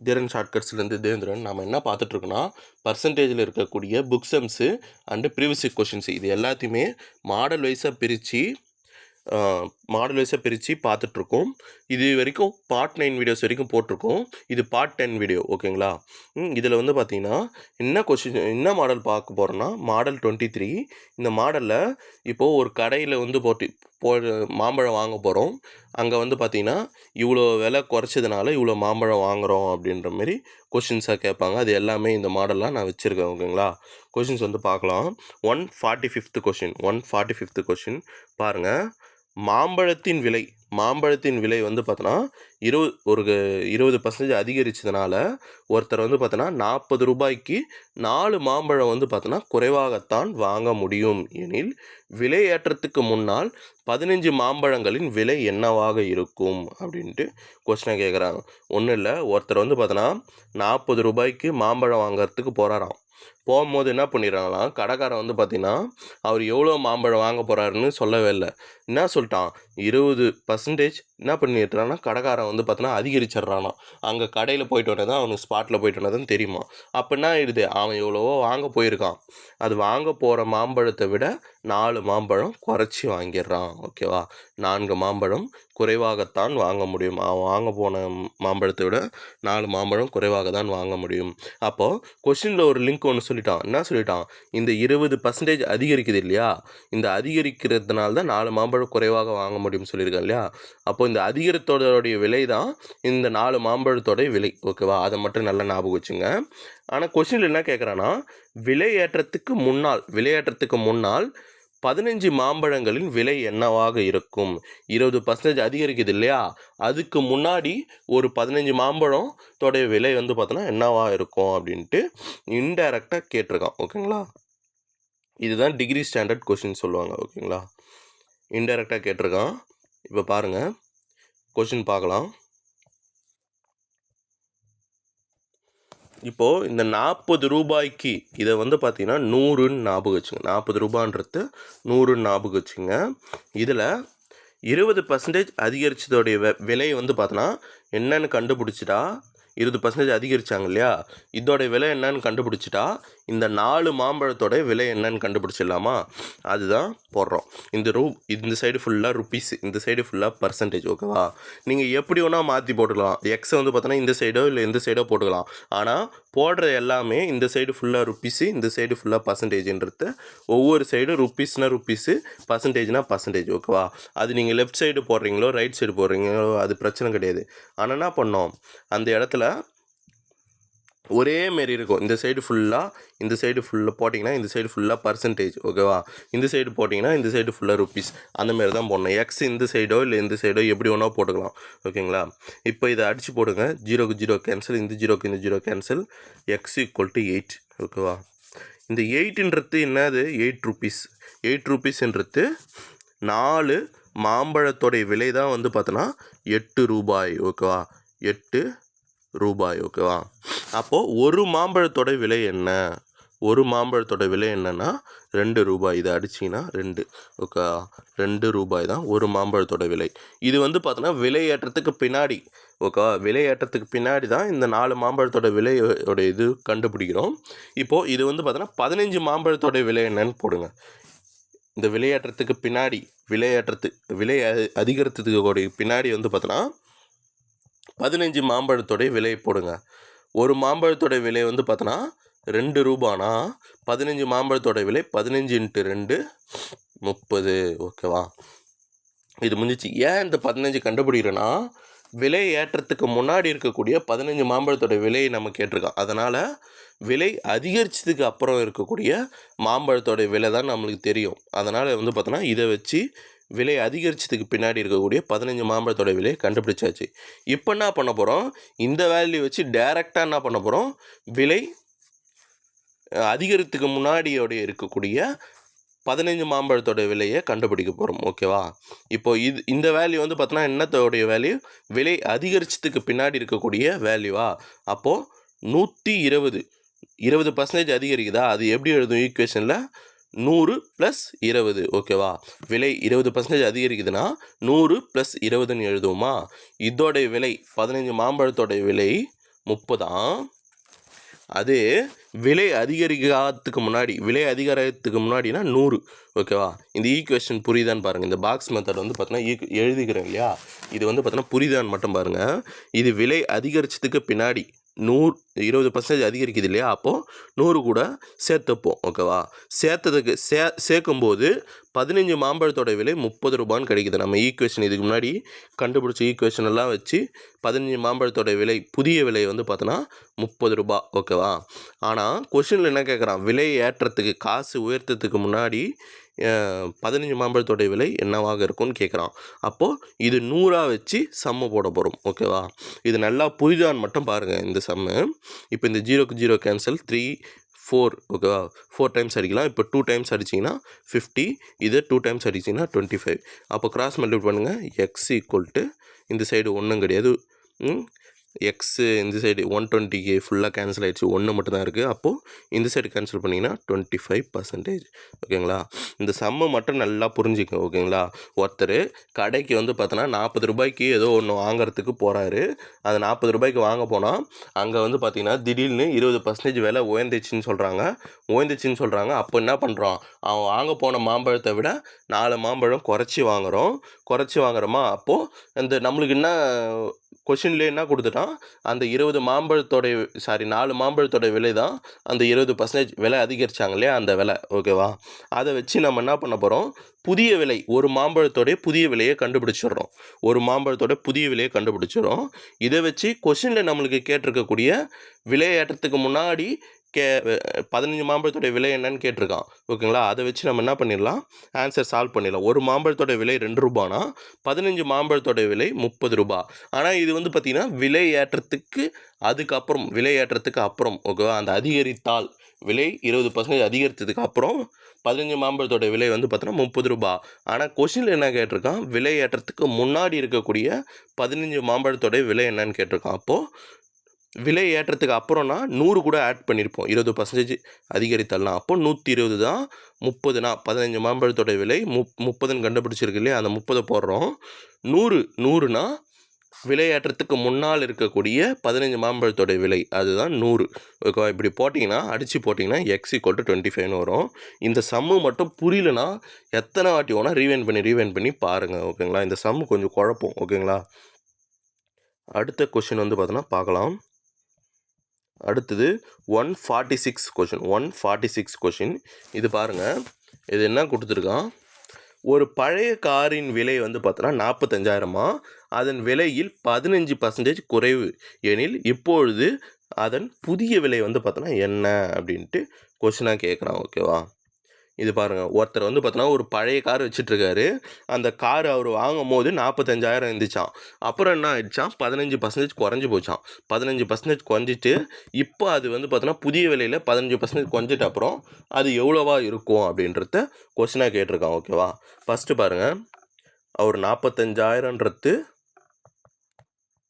திறன் ஷார்ட்கட்ஸ்லேருந்து தேவேந்திரன். நாம் என்ன பார்த்துட்ருக்கோன்னா, பர்சன்டேஜில் இருக்கக்கூடிய book sums and previous questions இது எல்லாத்தையுமே மாடல் வைஸாக பிரித்து பார்த்துட்ருக்கோம். இது வரைக்கும் பார்ட் 9 வீடியோஸ் வரைக்கும் போட்டிருக்கோம். இது பார்ட் 10 வீடியோ, ஓகேங்களா? இதில் வந்து பார்த்திங்கன்னா என்ன மாடல் பார்க்க போகிறோன்னா, மாடல் 23. இந்த மாடலில் இப்போது ஒரு கடையில் வந்து மாம்பழம் வாங்க போகிறோம். அங்கே வந்து பார்த்திங்கன்னா இவ்வளோ விலை குறைச்சதுனால இவ்வளோ மாம்பழம் வாங்குகிறோம் அப்படின்ற மாரி கொஷின்ஸாக கேட்பாங்க. அது எல்லாமே இந்த மாடலாக நான் வச்சுருக்கேன், ஓகேங்களா? கொஷின்ஸ் வந்து பார்க்கலாம். 145th கொஷின் பாருங்கள். மாம்பழத்தின் விலை வந்து பார்த்தோன்னா 20% அதிகரித்ததுனால ஒருத்தர் வந்து பார்த்தோன்னா 40 ரூபாய்க்கு 4 மாம்பழம் வந்து பார்த்தோன்னா குறைவாகத்தான் வாங்க முடியும் எனில் விலை ஏற்றத்துக்கு முன்னால் 15 மாம்பழங்களின் விலை என்னவாக இருக்கும் அப்படின்ட்டு கொஸ்டினை கேட்குறாங்க. ஒன்றும் இல்லை, ஒருத்தர் வந்து பார்த்தோன்னா 40 ரூபாய்க்கு மாம்பழம் வாங்கிறதுக்கு போகிறாராம். போகும்போது என்ன பண்ணிடுறாங்களாம், கடைக்காரன் வந்து பார்த்திங்கன்னா அவர் எவ்வளோ மாம்பழம் வாங்க போகிறாருன்னு சொல்லவே இல்லை. என்ன சொல்லிட்டான், 20% என்ன பண்ணிடுறான்னா கடைக்காரன் வந்து பார்த்தோன்னா அதிகரிச்சிட்றானா. அங்கே கடையில் போயிட்டு வந்தது தான் அவனுக்கு ஸ்பாட்டில் போயிட்டு வந்ததுன்னு தெரியுமா. அப்போ என்ன ஆயிடுது, அவன் எவ்வளவோ வாங்க போயிருக்கான், அது வாங்க போகிற மாம்பழத்தை விட 4 மாம்பழம் குறைச்சி வாங்கிடுறான், ஓகேவா? 4 மாம்பழம் குறைவாகத்தான் வாங்க முடியும். அவன் வாங்க போன மாம்பழத்தை விட 4 மாம்பழம் குறைவாக தான் வாங்க முடியும். அப்போது கொஸ்டினில் ஒரு லிங்க் ஒன்று சொல்லிட்டான். என்ன சொல்லிட்டான், இந்த 20% அதிகரிக்குது இல்லையா, இந்த அதிகரிக்கிறதுனால தான் 4 மாம்பழம் குறைவாக வாங்க முடியும்னு சொல்லியிருக்கேன் இல்லையா. அப்போ இந்த அதிகரித்தோடைய விலை தான் இந்த 4 மாம்பழத்தோடைய விலை, ஓகேவா? அதை மட்டும் நல்லா ஞாபகம் வச்சுங்க. ஆனால் கொஸ்டினில் என்ன கேட்குறான்னா, விலையேற்றத்துக்கு முன்னால் 15 மாம்பழங்களின் விலை என்னவாக இருக்கும்? 20% அதிகரிக்குது இல்லையா, அதுக்கு முன்னாடி ஒரு 15 மாம்பழத்தோடைய விலை வந்து பார்த்தோன்னா என்னவாக இருக்கும் அப்படின்ட்டு இன்டைரக்டாக கேட்டிருக்கான், ஓகேங்களா? இதுதான் டிகிரி ஸ்டாண்டர்ட் கொஷின் சொல்லுவாங்க, ஓகேங்களா? இன்டைரக்டாக கேட்டிருக்கான். இப்போ பாருங்கள், கொஷின் பார்க்கலாம். இப்போது இந்த 40 ரூபாய்க்கு இதை வந்து பார்த்திங்கன்னா 100ன்னு ஞாபகம் வச்சுங்க. 40 ரூபான்றது 100ன்னு ஞாபகம் வச்சுங்க. இதில் 20% அதிகரித்ததோடைய விலை வந்து பார்த்தோன்னா என்னன்னு கண்டுபிடிச்சிட்டா, 20% அதிகரித்தாங்க இல்லையா, இதோடைய விலை என்னன்னு கண்டுபிடிச்சிட்டா இந்த 4 மாம்பழத்தோட விலை என்னன்னு கண்டுபிடிச்சிடலாமா? அதுதான் போடுறோம். இந்த சைடு ஃபுல்லாக ருப்பீஸ், இந்த சைடு ஃபுல்லாக பர்சன்டேஜ், ஓகேவா? நீங்கள் எப்படி வேணால் மாற்றி போட்டுக்கலாம். எக்ஸை வந்து பார்த்தோன்னா இந்த சைடோ இல்லை இந்த சைடோ போட்டுக்கலாம். ஆனால் போடுற எல்லாமே இந்த சைடு ஃபுல்லாக ருப்பீஸு, இந்த சைடு ஃபுல்லாக பர்சன்டேஜ்ன்றது ஒவ்வொரு சைடும் ருப்பீஸ்னால் ருப்பீஸு, பர்சன்டேஜ்னால் பர்சன்டேஜ், ஓகேவா? அது நீங்கள் லெஃப்ட் சைடு போடுறீங்களோ ரைட் சைடு போடுறீங்களோ அது பிரச்சனை கிடையாது. ஆனால் என்ன பண்ணோம், அந்த இடத்துல ஒரே மாரி இருக்கும். இந்த சைடு ஃபுல்லாக போட்டிங்கன்னா இந்த சைடு ஃபுல்லாக பர்சன்டேஜ், ஓகேவா? இந்த சைடு போட்டிங்கன்னா இந்த சைடு ஃபுல்லாக ருப்பீஸ், அந்தமாரி தான் போடணும். எக்ஸ் இந்த சைடோ இல்லை இந்த சைடோ எப்படி வேணால் போட்டுக்கலாம், ஓகேங்களா? இப்போ இதை அடித்து போடுங்க. 0க்கு 0 கேன்சல், இந்த 0க்கு இந்த 0 கேன்சல். எக்ஸ் ஈக்குவல் டு 8, ஓகேவா? இந்த 8ன்றது என்னது, 8 ருப்பீஸ். 8 ருப்பீஸ்ன்றது 4 மாம்பழத்தோடைய விலை தான் வந்து பார்த்தோன்னா 8 ரூபாய், ஓகேவா? 8 ரூபாய், ஓகேவா? அப்போது ஒரு மாம்பழத்தோட விலை என்ன? ஒரு மாம்பழத்தோட விலை என்னன்னா 2 ரூபாய். இதை அடிச்சிங்கன்னா 2, ஓகே? 2 ரூபாய் தான் ஒரு மாம்பழத்தோட விலை. இது வந்து பார்த்தோன்னா விலையேற்றத்துக்கு பின்னாடி, ஓகேவா? விலையேற்றத்துக்கு பின்னாடி தான் இந்த 4 மாம்பழத்தோட விலையோட இது கண்டுபிடிக்கிறோம். இப்போது இது வந்து பார்த்தோன்னா 15 மாம்பழத்தோட விலை என்னன்னு போடுங்க. இந்த விலையேற்றத்துக்கு பின்னாடி விலை அதிகரித்ததுக்கு பின்னாடி வந்து பார்த்தோன்னா 15 மாம்பழத்தோடைய விலை போடுங்க. ஒரு மாம்பழத்தோட விலை வந்து பார்த்தோன்னா 2 ரூபானா 15 மாம்பழத்தோட விலை 15 × 2 30, ஓகேவா? இது முடிஞ்சிச்சு. ஏன் இந்த 15 கண்டுபிடிக்கிறேன்னா, விலை ஏற்றத்துக்கு முன்னாடி இருக்கக்கூடிய 15 மாம்பழத்தோட விலையை நம்ம கேட்டிருக்கோம். அதனால் விலை அதிகரித்ததுக்கு அப்புறம் இருக்கக்கூடிய மாம்பழத்தோட விலை தான் நம்மளுக்கு தெரியும். அதனால் வந்து பார்த்தோன்னா இதை வச்சு விலை அதிகரித்ததுக்கு பின்னாடி இருக்கக்கூடிய 15 மாம்பழத்தோட விலையை கண்டுபிடிச்சாச்சு. இப்போ என்ன பண்ண போகிறோம், இந்த வேல்யூ வச்சு டைரெக்டாக என்ன பண்ண போகிறோம், விலை அதிகரித்துக்கு முன்னாடியோடைய இருக்கக்கூடிய 15 மாம்பழத்தோட விலையை கண்டுபிடிக்க போகிறோம், ஓகேவா? இப்போ இந்த வேல்யூ வந்து பார்த்தோன்னா என்னத்தோடைய வேல்யூ, விலை அதிகரித்ததுக்கு பின்னாடி இருக்கக்கூடிய வேல்யூவா? அப்போது 120, 20% அதிகரிக்குதா, அது எப்படி எழுதும் ஈக்குவேஷனில், 100 + 20, ஓகேவா? விலை 20% அதிகரிக்குதுன்னா 100 + 20ன்னு எழுதுவோமா? இதோடைய விலை 15 மாம்பழத்தோடைய விலை 30ஆம். அது விலை அதிகரிக்கிறதுக்கு முன்னாடினா 100. ஓகேவா? இந்த ஈக்குவேஷன் புரியுதான்னு பாருங்கள். இந்த பாக்ஸ் மெத்தட் வந்து பார்த்தீங்கன்னா எழுதிக்கிறேன் இல்லையா, இது வந்து பார்த்தீங்கன்னா புரியுதான்னு மட்டும் பாருங்கள். இது விலை அதிகரிச்சதுக்கு பின்னாடி 20% அதிகரிக்குது இல்லையா, அப்போது 100 கூட சேர்த்துப்போம். ஓகேவா? சேர்க்கும்போது 15 மாம்பழத்தோட விலை 30 ரூபான்னு கிடைக்குது. நம்ம ஈக்குவேஷன் இதுக்கு முன்னாடி கண்டுபிடிச்ச ஈக்குவேஷன் எல்லாம் வச்சு 15 மாம்பழத்தோட விலை, புதிய விலை வந்து பார்த்தோன்னா 30 ரூபா. ஓகேவா? ஆனால் கொஷினில் என்ன கேட்குறான், விலை ஏற்றத்துக்கு காசு உயர்த்தத்துக்கு முன்னாடி 15 மாம்பழத்தோட விலை என்னவாக இருக்கும்னு கேட்குறான். அப்போது இது 100ஆக வச்சு சம்மு போட போகிறோம். ஓகேவா? இது நல்லா புரிதான்னு மட்டும் பாருங்கள் இந்த சம்மு. இப்போ இந்த 0க்கு 0 கேன்சல், 3 4. ஓகேவா? 4 டைம்ஸ் அடிக்கலாம். இப்போ 2 டைம்ஸ் அடிச்சிங்கன்னா 50, இது 2 டைம்ஸ் அடிச்சிங்கன்னா 25. அப்போ கிராஸ் மல்டிப்ளை பண்ணுங்கள். எக்ஸ் ஈக்குவல் டு இந்த சைடு ஒன்றும் கிடையாது, எக்ஸு இந்த சைடு 120க்கு ஃபுல்லாக கேன்சல் ஆகிடுச்சு, 1 மட்டும் தான் இருக்குது. அப்போது இந்த சைடு கேன்சல் பண்ணிங்கன்னா 25%. ஓகேங்களா? இந்த சம்மை மட்டும் நல்லா புரிஞ்சுக்கங்க. ஓகேங்களா? ஒருத்தர் கடைக்கு வந்து பார்த்தோன்னா 40 ரூபாய்க்கு ஏதோ ஒன்று வாங்குறதுக்கு போகிறாரு. அது 40 ரூபாய்க்கு வாங்க போனால் அங்கே வந்து பார்த்திங்கன்னா திடீர்னு 20% விலை உயர்ந்துச்சுன்னு சொல்கிறாங்க. அப்போ என்ன பண்ணுறோம், அவன் வாங்க போன மாம்பழத்தை விட 4 மாம்பழம் குறைச்சி வாங்குறோமா. அப்போது அந்த நம்மளுக்கு என்ன கொஷின்லேயே என்ன கொடுத்துட்டான், அந்த 4 மாம்பழத்தோட விலை தான் அந்த 20% விலை அதிகரித்தாங்க இல்லையா, அந்த விலை. ஓகேவா? அதை வச்சு நம்ம என்ன பண்ண போகிறோம், புதிய விலை, ஒரு மாம்பழத்தோடைய புதிய விலையை கண்டுபிடிச்சிடுறோம். இதை வச்சு கொஷினில் நம்மளுக்கு கேட்டிருக்கக்கூடிய விலை ஏற்றத்துக்கு முன்னாடி 15 மாம்பழத்தோடைய விலை என்னன்னு கேட்டிருக்கான். ஓகேங்களா? அதை வச்சு நம்ம என்ன பண்ணிடலாம், ஆன்சர் சால்வ் பண்ணிடலாம். ஒரு மாம்பழத்தோட விலை 2 ரூபானா 15 மாம்பழத்தோட விலை 30 ரூபா. ஆனால் இது வந்து பார்த்திங்கன்னா விலை ஏற்றத்துக்கு அப்புறம். ஓகேவா? அந்த அதிகரித்தால் விலை 20% அதிகரித்ததுக்கு அப்புறம் 15 மாம்பழத்தோட விலை வந்து பார்த்தோன்னா 30 ரூபா. ஆனால் கொஷினில் என்ன கேட்டிருக்கான், விலை ஏற்றத்துக்கு முன்னாடி இருக்கக்கூடிய 15 மாம்பழத்தோட விலை என்னன்னு கேட்டிருக்கான். அப்போது விலை ஏற்றத்துக்கு அப்புறம்னா 100 கூட ஆட் பண்ணியிருப்போம், 20% அதிகரித்தால்னா. அப்போ 120 தான். 30னா 15 மாம்பழத்தோட விலை 30ன்னு கண்டுபிடிச்சிருக்கு இல்லையா, அந்த 30 போடுறோம். 100னா விலை ஏற்றத்துக்கு முன்னால் இருக்கக்கூடிய 15 மாம்பழத்தோட விலை, அதுதான் 100. ஓகேவா? இப்படி அடித்து போட்டிங்கன்னா எக்ஸ் ஈக்குவல் டு 25ன்னு வரும். இந்த சம்மு மட்டும் புரியலனா எத்தனை வாட்டி வேணால் ரீவைண்ட் பண்ணி பாருங்கள். ஓகேங்களா? இந்த சம்மு கொஞ்சம் குழப்பம். ஓகேங்களா? அடுத்த கொஷின் வந்து பார்த்தோன்னா பார்க்கலாம். அடுத்தது 146 கொஷின். இது பாருங்கள், இது என்ன கொடுத்துருக்கான், ஒரு பழைய காரின் விலை வந்து பார்த்தோன்னா 45,000. அதன் விலையில் 15% குறைவு எனில் இப்பொழுது அதன் புதிய விலை வந்து பார்த்தோன்னா என்ன அப்படின்ட்டு கொஷினாக கேட்குறான். ஓகேவா? இது பாருங்கள், ஒருத்தர் வந்து பார்த்தோன்னா ஒரு பழைய கார் வச்சிட்ருக்காரு. அந்த கார் அவர் வாங்கும் போது 45,000 இருந்துச்சான். அப்புறம் என்ன ஆயிடுச்சான், 15% குறைஞ்சி போச்சான். 15% குறைஞ்சிட்டு இப்போ அது வந்து பார்த்தோன்னா புதிய விலையில் 15% குறைஞ்சிட்டு அப்புறம் அது எவ்வளோவா இருக்கும் அப்படின்றத கொஸ்டினாக கேட்டிருக்கான். ஓகேவா? ஃபஸ்ட்டு பாருங்கள், அவர் 45,000ன்றது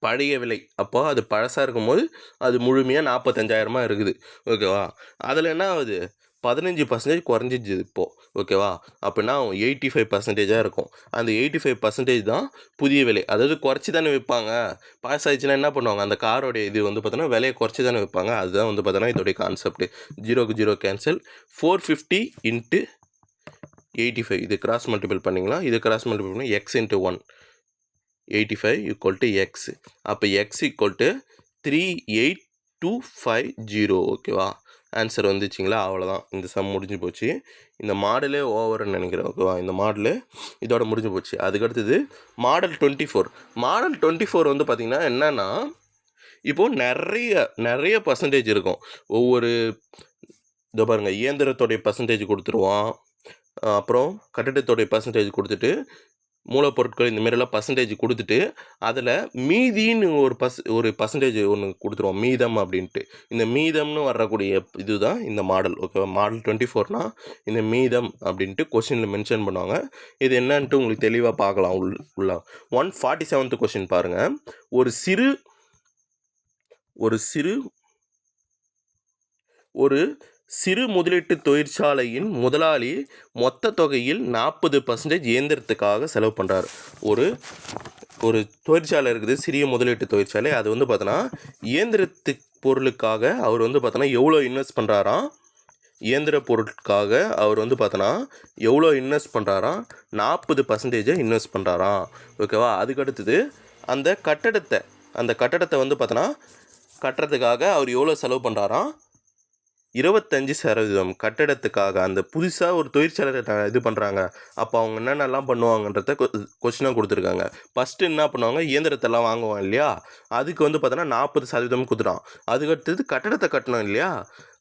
பழைய விலை. அப்போ அது பழசாக இருக்கும்போது அது முழுமையாக 45,000 இருக்குது. ஓகேவா? அதில் என்ன ஆகுது, 15% குறைஞ்சிச்சு இப்போது. ஓகேவா? அப்படின்னா 85% இருக்கும். அந்த 85% தான் புதிய விலை. அதாவது குறைச்சி தானே விற்பாங்க. பழசாயிடுச்சுன்னா என்ன பண்ணுவாங்க, அந்த காரோடைய இது வந்து பார்த்தோன்னா விலையை குறைச்சி தானே விற்பாங்க. அதுதான் வந்து பார்த்தோன்னா இதோடைய கான்செப்ட். 0க்கு 0 கேன்சல், 450 × 85. இது கிராஸ் மல்டிபிள் பண்ணிங்களா, இது கிராஸ் மல்டிபிள் பண்ணி எக்ஸ் × 1, 85 = எக்ஸ். அப்போ எக்ஸ் = 38250. ஓகேவா? ஆன்சர் வந்துச்சிங்களா? அவ்வளோதான், இந்த சம் முடிஞ்சு போச்சு. இந்த மாடலே ஓவர்னு நினைக்கிறேன். ஓகேவா? இந்த மாடலு இதோட முடிஞ்சு போச்சு. அதுக்கடுத்தது மாடல் 24 வந்து பார்த்திங்கன்னா என்னென்னா, இப்போது நிறைய பர்சன்டேஜ் இருக்கும். ஒவ்வொரு இதோ பாருங்கள், இயந்திரத்தோடைய பர்சன்டேஜ் கொடுத்துருவான். அப்புறம் கட்டிடத்தோடைய பர்சன்டேஜ் கொடுத்துட்டு, மூலப்பொருட்கள் இந்தமாரிலாம் பர்சன்டேஜ் கொடுத்துட்டு, அதில் மீதின்னு ஒரு பர்சன்டேஜ் ஒன்று கொடுத்துருவோம், மீதம் அப்படின்ட்டு. இந்த மீதம்னு வரக்கூடிய இதுதான் இந்த மாடல். ஓகேவா? மாடல் 24னா இந்த மீதம் அப்படின்ட்டு கொஷினில் மென்ஷன் பண்ணுவாங்க. இது என்னன்ட்டு உங்களுக்கு தெளிவாக பார்க்கலாம் உள்ள. 147th கொஷின் பாருங்கள். ஒரு சிறு முதலீட்டு தொழிற்சாலையின் முதலாளி மொத்த தொகையில் 40% இயந்திரத்துக்காக செலவு பண்ணுறார். ஒரு ஒரு தொழிற்சாலை இருக்குது, சிறிய முதலீட்டு தொழிற்சாலை. அது வந்து பார்த்தோன்னா இயந்திரத்து பொருளுக்காக அவர் வந்து பார்த்தோன்னா எவ்வளோ இன்வெஸ்ட் பண்ணுறாராம், இயந்திர பொருட்காக அவர் வந்து பார்த்தோன்னா எவ்வளோ இன்வெஸ்ட் பண்ணுறாராம், 40% இன்வெஸ்ட் பண்ணுறாராம். ஓகேவா. அதுக்கடுத்தது அந்த கட்டடத்தை வந்து பார்த்தோன்னா கட்டுறதுக்காக அவர் எவ்வளோ செலவு பண்ணுறாராம், 25% கட்டடத்துக்காக. அந்த புதுசாக ஒரு தொழிற்சாலை இது பண்ணுறாங்க, அப்போ அவங்க என்னென்னலாம் பண்ணுவாங்கன்றத கொஸ்டினாக கொடுத்துருக்காங்க. ஃபஸ்ட்டு என்ன பண்ணுவாங்க, இயந்திரத்தெல்லாம் வாங்குவாங்க இல்லையா, அதுக்கு வந்து பார்த்தோன்னா 40% கொடுத்துட்டான். அதுக்கடுத்தது கட்டடத்தை கட்டணும் இல்லையா,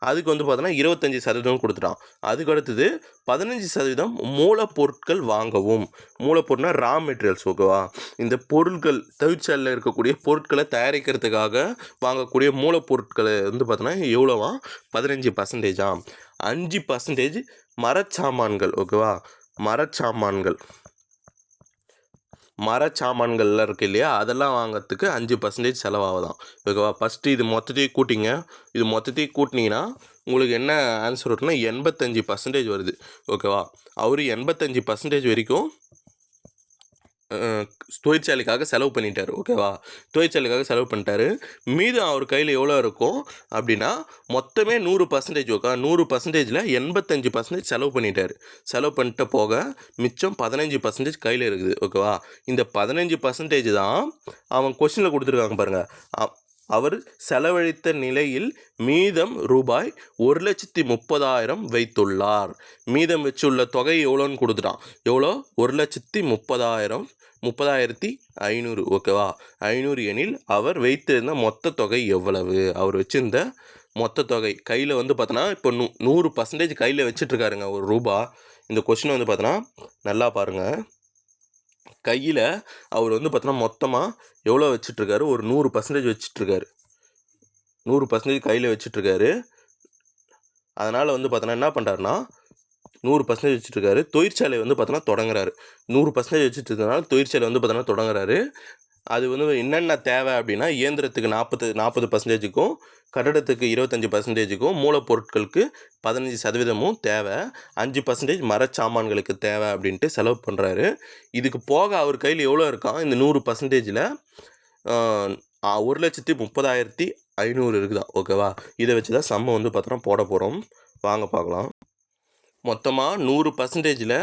அதுக்கு வந்து பார்த்தோன்னா 25% கொடுத்துட்டான். அதுக்கடுத்தது 15% மூலப்பொருட்கள் வாங்கவும். மூலப்பொருட்னா ரா மெட்டீரியல்ஸ். ஓகேவா. இந்த பொருட்கள் தொழிற்சாலையில் இருக்கக்கூடிய பொருட்களை தயாரிக்கிறதுக்காக வாங்கக்கூடிய மூலப்பொருட்களை வந்து பார்த்தோன்னா எவ்வளோவா, 15%. 5% மரச்சாமான்கள். ஓகேவா. மரச்சாமான்கள்லாம் இருக்குது இல்லையா, அதெல்லாம் வாங்கிறதுக்கு 5% செலவாகுதான். ஓகேவா. ஃபஸ்ட்டு இது மொத்தத்தையும் கூட்டிங்க. இது மொத்தத்தையும் கூட்டினீங்கன்னா உங்களுக்கு என்ன ஆன்சர் வருதுன்னா 85% வருது. ஓகேவா. அவர் 85% வரைக்கும் தொழிற்சாலைக்காக செலவு பண்ணிட்டார். ஓகேவா. தொழிற்சாலைக்காக செலவு பண்ணிட்டாரு. மீதம் அவர் கையில் எவ்வளோ இருக்கும் அப்படின்னா மொத்தமே 100%. ஓகே. 100%ல் 85% செலவு பண்ணிட்டார். செலவு பண்ணிட்ட போக மிச்சம் 15% கையில் இருக்குது. ஓகேவா. இந்த 15% தான் அவன் கொஸ்டினில் கொடுத்துருக்காங்க பாருங்கள். அவர் செலவழித்த நிலையில் மீதம் ரூபாய் 1,30,000 வைத்துள்ளார். மீதம் வச்சுள்ள தொகை எவ்வளோன்னு கொடுத்துட்டான். எவ்வளோ, 1,30,000, 30,500. ஓகேவா. 500 எனில் அவர் வைத்திருந்த மொத்த தொகை எவ்வளவு, அவர் வச்சிருந்த மொத்த தொகை கையில் வந்து பார்த்தோன்னா இப்போ 100% கையில் வச்சிட்ருக்காருங்க, ₹1. இந்த கொஸ்டின் வந்து பார்த்தோன்னா நல்லா பாருங்கள். கையில் அவர் வந்து பார்த்தோன்னா மொத்தமாக எவ்வளோ வச்சிட்ருக்காரு, ஒரு 100% வச்சிட்ருக்காரு. 100% கையில் வச்சிட்ருக்காரு. அதனால் வந்து பார்த்தோன்னா என்ன பண்ணுறாருன்னா 100% வச்சுட்ருக்காரு. தொழிற்சாலை வந்து பார்த்தோன்னா தொடங்குறாரு. 100% வச்சுட்டு இருக்கனால தொழிற்சாலை வந்து பார்த்தோன்னா தொடங்குறாரு. அது வந்து என்னென்ன தேவை அப்படின்னா இயந்திரத்துக்கு 40%க்கும் கட்டடத்துக்கு 25%க்கும் மூலப்பொருட்களுக்கு 15% தேவை, 5% மரச்சாமான்களுக்கு தேவை அப்படின்ட்டு செலவு பண்ணுறாரு. இதுக்கு போக அவர் கையில் எவ்வளோ இருக்கான், இந்த 100%ல் 1,30,500 இருக்குதான். ஓகேவா. இதை வச்சு தான் சம்மை வந்து பார்த்தோன்னா போட போகிறோம். வாங்க பார்க்கலாம். மொத்தமாக 100%ல்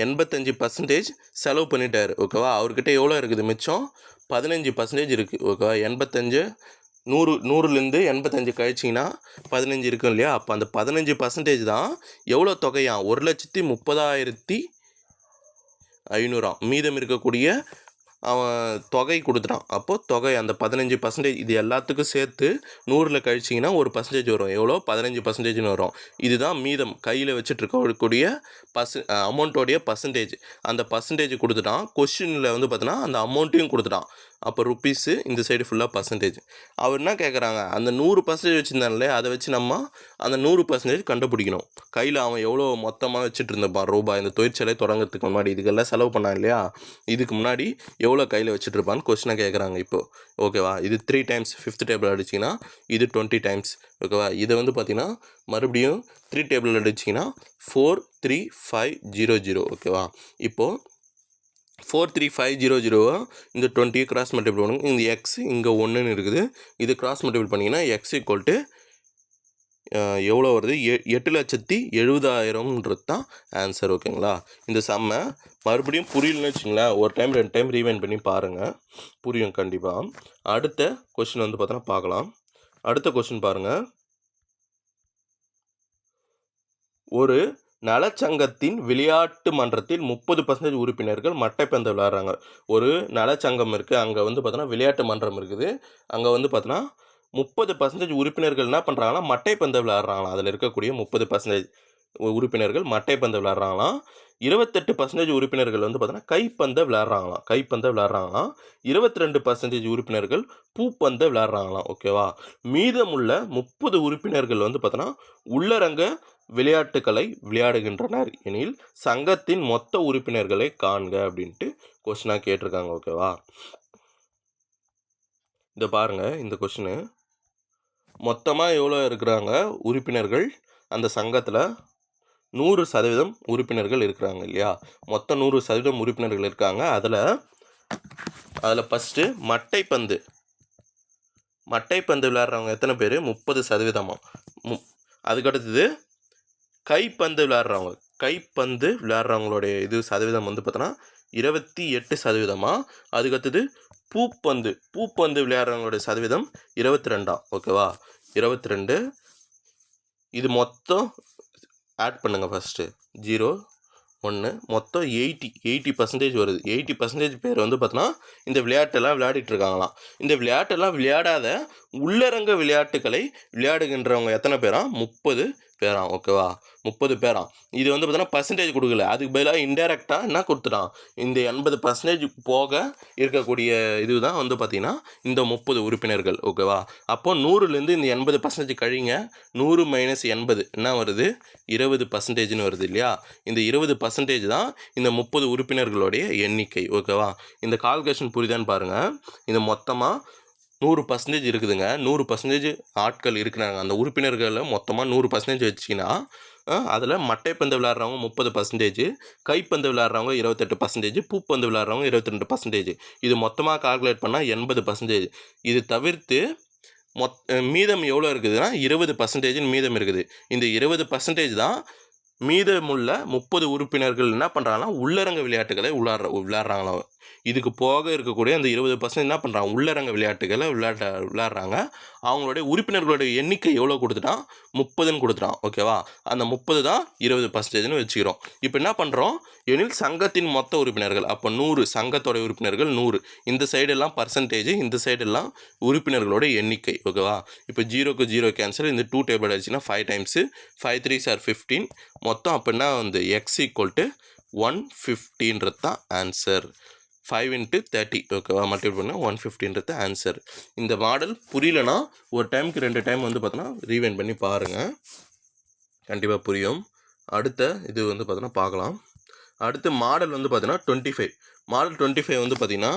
85% செலவு பண்ணிட்டார். ஓகேவா. அவர்கிட்ட எவ்வளோ இருக்குது மிச்சம், 15% இருக்குது. ஓகேவா. 100லேருந்து 85 கழிச்சிங்கன்னா 15 இருக்கும் இல்லையா, அப்போ அந்த 15% தான் எவ்வளோ தொகையா, 1,30,500. மீதம் இருக்கக்கூடிய அவன் தொகை கொடுத்துட்டான். அப்போது தொகை அந்த 15% இது எல்லாத்துக்கும் சேர்த்து 100ல் கழிச்சிங்கன்னா ஒரு பர்சன்டேஜ் வரும். எவ்வளோ, 15% வரும். இதுதான் மீதம் கையில் வச்சுட்ருக்கக்கூடிய அமௌண்ட்டோடைய பர்சன்டேஜ். அந்த பர்சன்டேஜ் கொடுத்துட்டான். கொஸ்டினில் வந்து பார்த்தோன்னா அந்த அமௌண்ட்டையும் கொடுத்துட்டான். அப்போ ருப்பீஸு, இந்த சைடு ஃபுல்லாக பர்சன்டேஜ். அவர் என்ன கேட்குறாங்க, அந்த 100% வச்சுருந்தாங்களே அதை வச்சு நம்ம அந்த 100% கண்டுபிடிக்கணும். கையில் அவன் எவ்வளோ மொத்தமாக வச்சுட்டு இருந்தப்பான் ரூபாய், இந்த தொழிற்சாலை தொடங்கிறதுக்கு முன்னாடி இதுக்கெல்லாம் செலவு பண்ணான் இல்லையா, இதுக்கு முன்னாடி எவ்வளோ கையில் வச்சுட்ருப்பான்னு கொஸ்டினை கேட்குறாங்க இப்போது. ஓகேவா. இது 3 டைம்ஸ் 5th டேபிள் அடிச்சிங்கன்னா இது 20 டைம்ஸ். ஓகேவா. இதை வந்து பார்த்திங்கன்னா மறுபடியும் 3 டேபிள் அடிச்சிங்கன்னா 43500. ஓகேவா. இப்போது 43500 இந்த 20 கிராஸ் மல்டிபிள் பண்ணுங்க. இந்த எக்ஸ் இங்கே 1ன்னு இருக்குது, இது கிராஸ் மல்டிபிள் பண்ணிங்கன்னா எக்ஸ் ஈக்குவல் டு எவ்வளோ வருது, 8,70,000 தான் ஆன்சர். ஓகேங்களா. இந்த சம்மை மறுபடியும் புரியலன்னு வச்சுங்களேன், ஒரு டைம் 2 டைம் ரீவைண்ட் பண்ணி பாருங்கள், புரியும் கண்டிப்பாக. அடுத்த கொஸ்டின் வந்து பார்த்தோன்னா பார்க்கலாம். அடுத்த கொஸ்டின் பாருங்கள். ஒரு நலச்சங்கத்தின் விளையாட்டு மன்றத்தில் 30% உறுப்பினர்கள் மட்டைப்பந்து விளையாடுறாங்க. ஒரு நலச்சங்கம் இருக்குது, அங்கே வந்து பார்த்தோன்னா விளையாட்டு மன்றம் இருக்குது, அங்கே வந்து பார்த்தோன்னா 30% உறுப்பினர்கள் என்ன பண்ணுறாங்கன்னா மட்டைப்பந்து விளையாடுறாங்களாம். அதில் இருக்கக்கூடிய 30% உறுப்பினர்கள் மட்டைப்பந்து விளையாடுறாங்களாம். 28% உறுப்பினர்கள் வந்து பார்த்தோன்னா கைப்பந்தை விளையாடுறாங்களாம். 22% உறுப்பினர்கள் பூப்பந்தை விளையாடுறாங்களாம். ஓகேவா. மீதமுள்ள 30 உறுப்பினர்கள் வந்து பார்த்தோன்னா உள்ளரங்க விளையாட்டுக்களை விளையாடுகின்றனர் எனில் சங்கத்தின் மொத்த உறுப்பினர்களை காண்க அப்படின்ட்டு கொஸ்டினாக கேட்டிருக்காங்க. ஓகேவா. இதை பாருங்கள். இந்த கொஸ்டினு மொத்தமாக எவ்வளோ இருக்கிறாங்க உறுப்பினர்கள் அந்த சங்கத்தில், 100% உறுப்பினர்கள் இருக்கிறாங்க இல்லையா, மொத்தம் 100% உறுப்பினர்கள் இருக்காங்க. அதில் அதில் ஃபஸ்ட்டு மட்டைப்பந்து விளையாடுறவங்க எத்தனை பேர்? 30%. அதுக்கடுத்தது கைப்பந்து விளையாடுறவங்களுடைய இது சதவீதம் வந்து பார்த்தோன்னா 28%. அதுக்கடுத்தது பூப்பந்து விளையாடுறவங்களுடைய சதவீதம் 22. ஓகேவா? 22. இது மொத்தம் ஆட் பண்ணுங்கள். ஃபஸ்ட்டு 0 1 மொத்தம் 80% வருது. 80% பேர் வந்து பார்த்தோன்னா இந்த விளையாட்டெல்லாம் விளையாடிட்டு இருக்காங்களாம். இந்த விளையாட்டெல்லாம் விளையாடாத உள்ளரங்க விளையாட்டுகளை விளையாடுகின்றவங்க எத்தனை பேரா? 30 பேராம். ஓகேவா? 30 பேராம். இது வந்து பார்த்தோன்னா பர்சன்டேஜ் கொடுக்கல, அதுக்கு பதிலாக இன்டெரக்டாக என்ன கொடுத்துட்டான்? இந்த 80% போக இருக்கக்கூடிய இது தான் வந்து பார்த்திங்கன்னா இந்த 30 உறுப்பினர்கள். ஓகேவா? அப்போது 100லேருந்து இந்த 80% கழிங்க. 100 - 80 என்ன வருது? 20%ன்னு வருது இல்லையா? இந்த 20% தான் இந்த 30 உறுப்பினர்களுடைய எண்ணிக்கை. ஓகேவா? இந்த கால்குலேஷன் புரியுதான்னு பாருங்கள். இந்த மொத்தமாக 100% இருக்குதுங்க. 100% ஆட்கள் இருக்கிறாங்க. அந்த உறுப்பினர்களில் மொத்தமாக 100% வச்சிங்கன்னா அதில் மட்டைப்பந்து விளையாடுறவங்க 30%, கைப்பந்து விளையாடுறவங்க 28%, பூப்பந்து விளையாடுறவங்க 22%. இது மொத்தமாக கால்குலேட் பண்ணால் 80%. இது தவிர்த்து மீதம் எவ்வளோ இருக்குதுன்னா 20% மீதம் இருக்குது. இந்த 20% தான் மீதமுள்ள 30 உறுப்பினர்கள் என்ன பண்ணுறாங்கன்னா உள்ளரங்க விளையாட்டுகளை விளையாடுறாங்களாம். இதுக்கு போக இருக்கக்கூடிய அந்த 20% என்ன பண்ணுறாங்க? உள்ளரங்க விளையாட்டுகளை விளையாடுறாங்க. அவங்களுடைய உறுப்பினர்களுடைய எண்ணிக்கை எவ்வளோ கொடுத்துட்டான்? 30ன்னு கொடுத்துட்டான். ஓகேவா? அந்த 30 தான் 20%ன்னு வச்சுக்கிறோம். இப்போ என்ன பண்ணுறோம்? எனில் சங்கத்தின் மொத்த உறுப்பினர்கள், அப்போ 100 சங்கத்தோடைய உறுப்பினர்கள் 100. இந்த சைடெல்லாம் பர்சன்டேஜ், இந்த சைடெல்லாம் உறுப்பினர்களோட எண்ணிக்கை. ஓகேவா? இப்போ 0க்கு 0 கேன்சல். இந்த 2 டேபிள் அடிச்சுன்னா 5 டைம்ஸு 5 3s are 15 மொத்தம். அப்படின்னா வந்து x = 150ன்றது தான் ஆன்சர். 5 × 30. ஓகேவா? மல்டிபிள் பண்ணால் 150ன்றது ஆன்சர். இந்த மாடல் புரியலனா ஒரு டைமுக்கு 2 டைம் வந்து பார்த்தோன்னா ரீவைண்ட் பண்ணி பாருங்கள், கண்டிப்பாக புரியும். அடுத்த இது வந்து பார்த்தோன்னா பார்க்கலாம். அடுத்து மாடல் வந்து பார்த்தீங்கன்னா 25. மாடல் 25 வந்து பார்த்தீங்கன்னா